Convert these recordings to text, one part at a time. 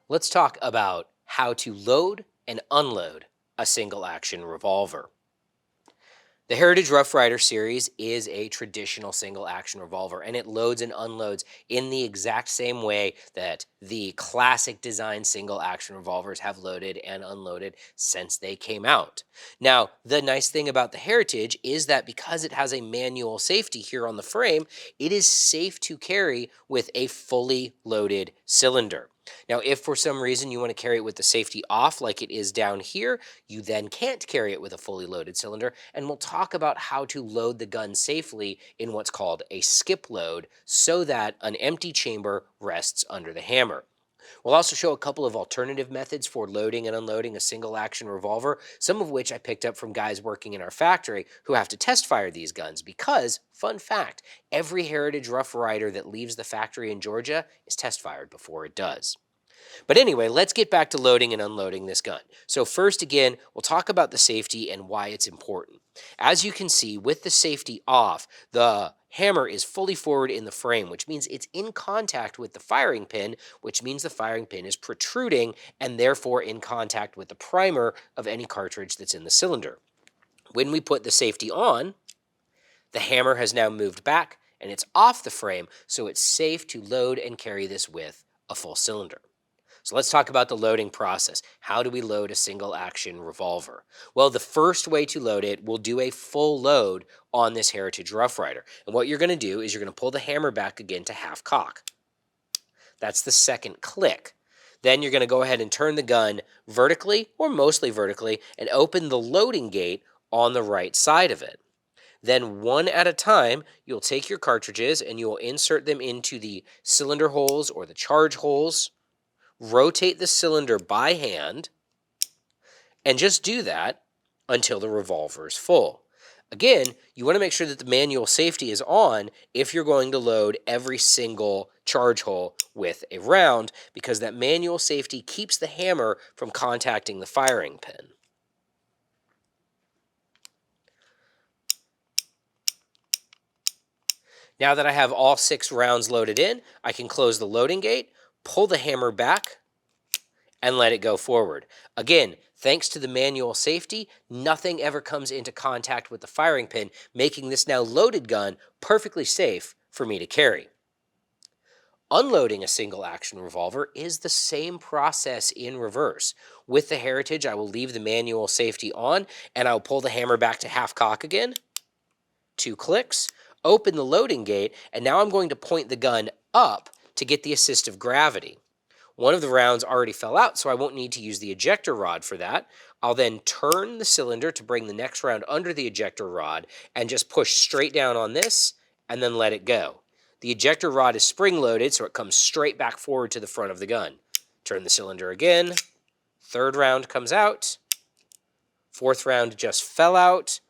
Let's talk about how to load and unload a single action revolver. The Heritage Rough Rider series is a traditional single action revolver, and it loads and unloads in the exact same way that the classic design single action revolvers have loaded and unloaded since they came out. Now, the nice thing about the Heritage is that because it has a manual safety here on the frame, it is safe to carry with a fully loaded cylinder. Now, if for some reason you want to carry it with the safety off like it is down here, you then can't carry it with a fully loaded cylinder, and we'll talk about how to load the gun safely in what's called a skip load so that an empty chamber rests under the hammer. We'll also show a couple of alternative methods for loading and unloading a single action revolver, some of which I picked up from guys working in our factory who have to test fire these guns because, fun fact, every Heritage Rough Rider that leaves the factory in Georgia is test fired before it does. But anyway, let's get back to loading and unloading this gun. So first, again, we'll talk about the safety and why it's important. As you can see, with the safety off, the hammer is fully forward in the frame, which means it's in contact with the firing pin, which means the firing pin is protruding and therefore in contact with the primer of any cartridge that's in the cylinder. When we put the safety on, the hammer has now moved back and it's off the frame, so it's safe to load and carry this with a full cylinder. So let's talk about the loading process. How do we load a single action revolver? Well, the first way to load it, we'll do a full load on this Heritage Rough Rider. And what you're going to do is you're going to pull the hammer back again to half cock. That's the second click. Then you're going to go ahead and turn the gun vertically or mostly vertically and open the loading gate on the right side of it. Then one at a time, you'll take your cartridges and you'll insert them into the cylinder holes or the charge holes. Rotate the cylinder by hand, and just do that until the revolver is full. Again, you want to make sure that the manual safety is on if you're going to load every single charge hole with a round, because that manual safety keeps the hammer from contacting the firing pin. Now that I have all 6 rounds loaded in, I can close the loading gate, pull the hammer back, and let it go forward. Again, thanks to the manual safety, nothing ever comes into contact with the firing pin, making this now loaded gun perfectly safe for me to carry. Unloading a single action revolver is the same process in reverse. With the Heritage, I will leave the manual safety on and I'll pull the hammer back to half cock again. 2 clicks, open the loading gate, and now I'm going to point the gun up to get the assist of gravity. One of the rounds already fell out, so I won't need to use the ejector rod for that. I'll then turn the cylinder to bring the next round under the ejector rod and just push straight down on this and then let it go. The ejector rod is spring-loaded, so it comes straight back forward to the front of the gun. Turn the cylinder again. 3rd round comes out. 4th round just fell out.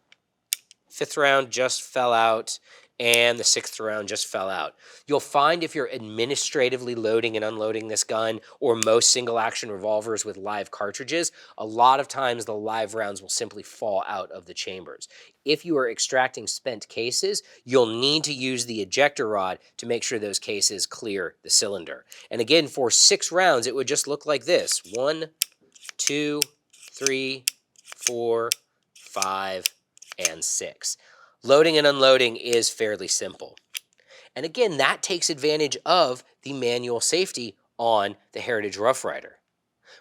5th round just fell out. And the 6th round just fell out. You'll find if you're administratively loading and unloading this gun, or most single action revolvers with live cartridges, a lot of times the live rounds will simply fall out of the chambers. If you are extracting spent cases, you'll need to use the ejector rod to make sure those cases clear the cylinder. And again, for 6 rounds, it would just look like this. 1, 2, 3, 4, 5, and 6. Loading and unloading is fairly simple. And again, that takes advantage of the manual safety on the Heritage Rough Rider.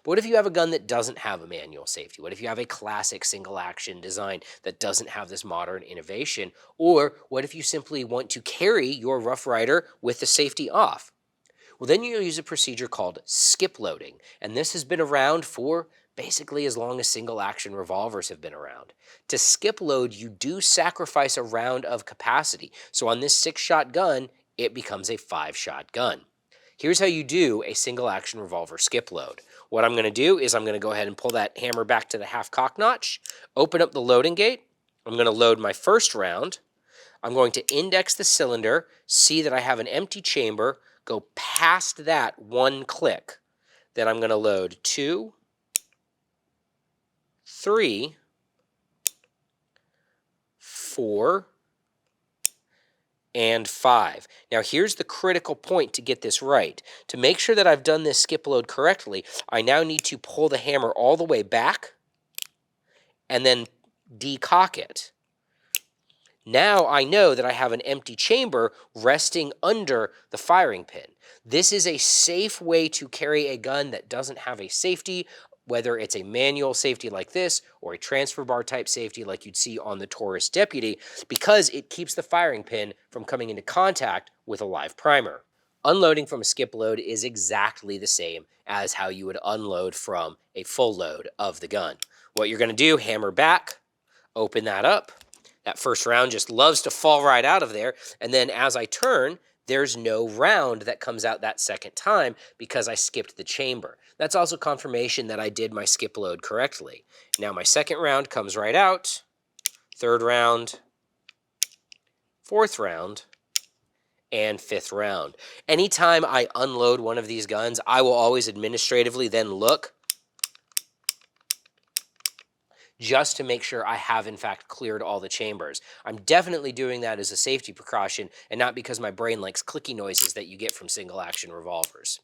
But what if you have a gun that doesn't have a manual safety? What if you have a classic single action design that doesn't have this modern innovation? Or what if you simply want to carry your Rough Rider with the safety off? Well, then you'll use a procedure called skip loading. And this has been around for basically as long as single action revolvers have been around. To skip load, you do sacrifice a round of capacity. So on this 6-shot gun, it becomes a 5-shot gun. Here's how you do a single action revolver skip load. What I'm going to do is I'm going to go ahead and pull that hammer back to the half cock notch, open up the loading gate. I'm going to load my first round. I'm going to index the cylinder, see that I have an empty chamber, go past that 1 click. Then I'm going to load 2, 3, 4, and 5. Now here's the critical point to get this right. To make sure that I've done this skip load correctly, I now need to pull the hammer all the way back and then decock it. Now I know that I have an empty chamber resting under the firing pin. This is a safe way to carry a gun that doesn't have a safety, whether it's a manual safety like this or a transfer bar type safety like you'd see on the Taurus Deputy, because it keeps the firing pin from coming into contact with a live primer. Unloading from a skip load is exactly the same as how you would unload from a full load of the gun. What you're going to do, hammer back, open that up. That first round just loves to fall right out of there. And then as I turn, there's no round that comes out that second time because I skipped the chamber. That's also confirmation that I did my skip load correctly. Now my second round comes right out, third round, fourth round, and fifth round. Anytime I unload one of these guns, I will always administratively then look just to make sure I have in fact cleared all the chambers. I'm definitely doing that as a safety precaution and not because my brain likes clicky noises that you get from single action revolvers.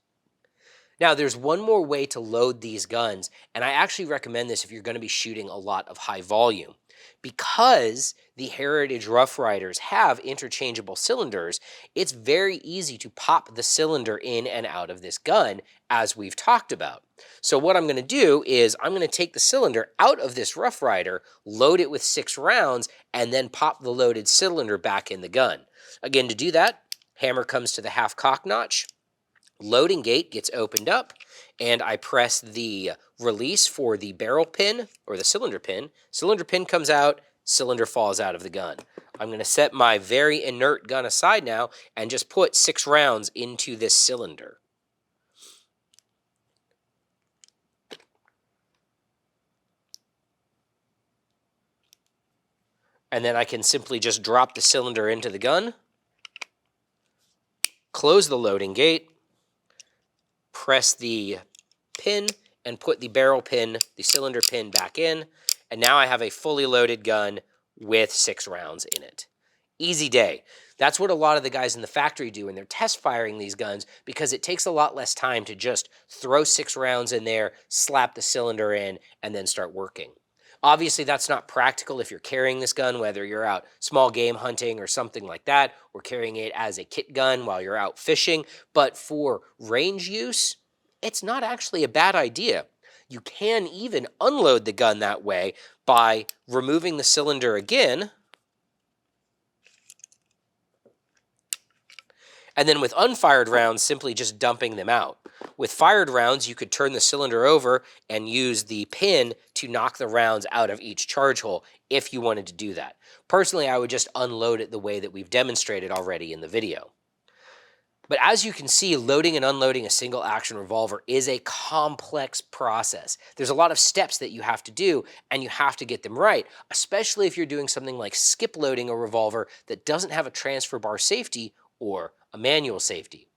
Now, there's one more way to load these guns, and I actually recommend this if you're going to be shooting a lot of high volume. Because the Heritage Rough Riders have interchangeable cylinders, it's very easy to pop the cylinder in and out of this gun, as we've talked about. So what I'm going to do is I'm going to take the cylinder out of this Rough Rider, load it with 6 rounds, and then pop the loaded cylinder back in the gun. Again, to do that, hammer comes to the half cock notch, loading gate gets opened up, and I press the release for the barrel pin or the cylinder pin. Cylinder pin comes out, cylinder falls out of the gun. I'm going to set my very inert gun aside now and just put 6 rounds into this cylinder. And then I can simply just drop the cylinder into the gun, close the loading gate, press the pin, and put the barrel pin, the cylinder pin back in, and now I have a fully loaded gun with 6 rounds in it. Easy day. That's what a lot of the guys in the factory do when they're test firing these guns, because it takes a lot less time to just throw 6 rounds in there, slap the cylinder in, and then start working. Obviously, that's not practical if you're carrying this gun, whether you're out small game hunting or something like that, or carrying it as a kit gun while you're out fishing. But for range use, it's not actually a bad idea. You can even unload the gun that way by removing the cylinder again, and then with unfired rounds, simply just dumping them out. With fired rounds, you could turn the cylinder over and use the pin to knock the rounds out of each charge hole if you wanted to do that. Personally, I would just unload it the way that we've demonstrated already in the video. But as you can see, loading and unloading a single action revolver is a complex process. There's a lot of steps that you have to do, and you have to get them right, especially if you're doing something like skip loading a revolver that doesn't have a transfer bar safety or a manual safety.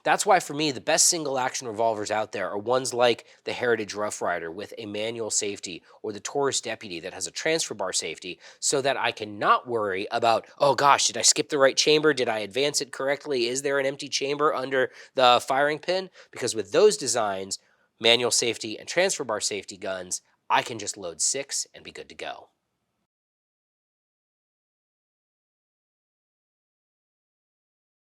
That's why for me, the best single action revolvers out there are ones like the Heritage Rough Rider with a manual safety, or the Taurus Deputy that has a transfer bar safety, so that I can not worry about, oh gosh, did I skip the right chamber? Did I advance it correctly? Is there an empty chamber under the firing pin? Because with those designs, manual safety and transfer bar safety guns, I can just load 6 and be good to go.